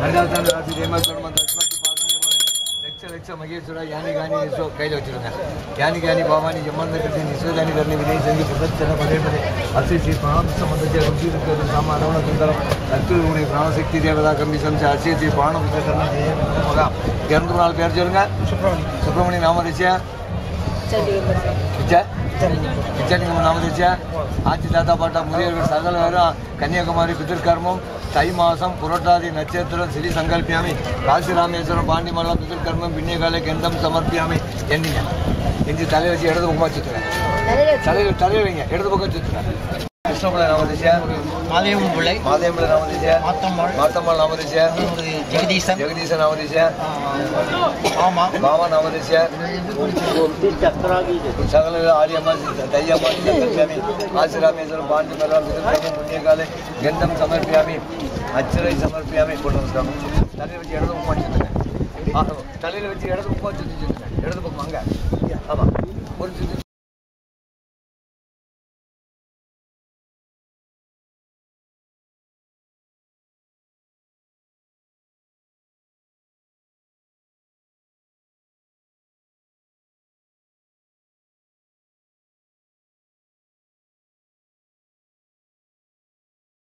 அண்டாத்தான ராசி தேமஸ்வரம் லட்ச மகேஸ்வரா யானி காணி நிசோ கையில் வச்சுருங்க யானி காணி பாவானி ஜம்மந்த கட்டி நிசோதானி கர்ணி வினய் செஞ்சு பிரதட்சண பதே பதே அசி ஸ்ரீ பிராண சம்பந்தத்தை ருச்சி இருக்கிறது சாம அரவண சுந்தரம் அத்துடைய பிராணசக்தி தேவதா கம்பி சம்ச அசி ஸ்ரீ பிராண புத்தகர்ண மகா இறந்து நாள் பேர் சொல்லுங்க சுப்பிரமணிய நாமரிச்சியா விஜயலிங்கம் நாமரிச்சியா ஆட்சி தாத்தா பாட்டா முதியவர்கள் சகல பேரும் கன்னியாகுமரி பிதிர்கர்மம் தை மாதம் புரட்டாதி நட்சத்திரம் ஸ்ரீ சங்கல்பியாமி காசி ராமேஸ்வரம் பாண்டிமல்லம் பிதிர்கர்மம் பின்னியகாலை கெந்தம் சமர்ப்பியாமி என்னீங்க எஞ்சி தலையை வச்சு இடது பக்கமாக சுற்றுறேன் தலையில் வைங்க இடது பக்கம் சுற்றுறேன் கிருஷ்ணபிள்ளை நாமதிச்சியா மாதேம்பிள்ளை நாமதிச்சியா மாத்தம்மாள் நாமதிச்சியா ஜெகதீசன் நாமதிச்சியா மாமா நாமதிச்சியா சகல ஆரியம்மா தையம்மா சங்கல்பியாமி காசி ராமேஸ்வரம் பாண்டிமல்லம் பிதிர்கர்மம் புண்ணியகாலை கெந்தம் சமர்ப்பியாமி அச்சரை சமர்ப்பியாமி கொண்டு வந்துருக்காங்க தலையில் வச்சு இடது பக்கமாக சுற்றுறேன் தலையில் வச்சு இடது பக்கமாக சுற்றி சுற்றுறேன் இடது பக்கம் அங்கே ஆமாம் ஒரு சுற்றி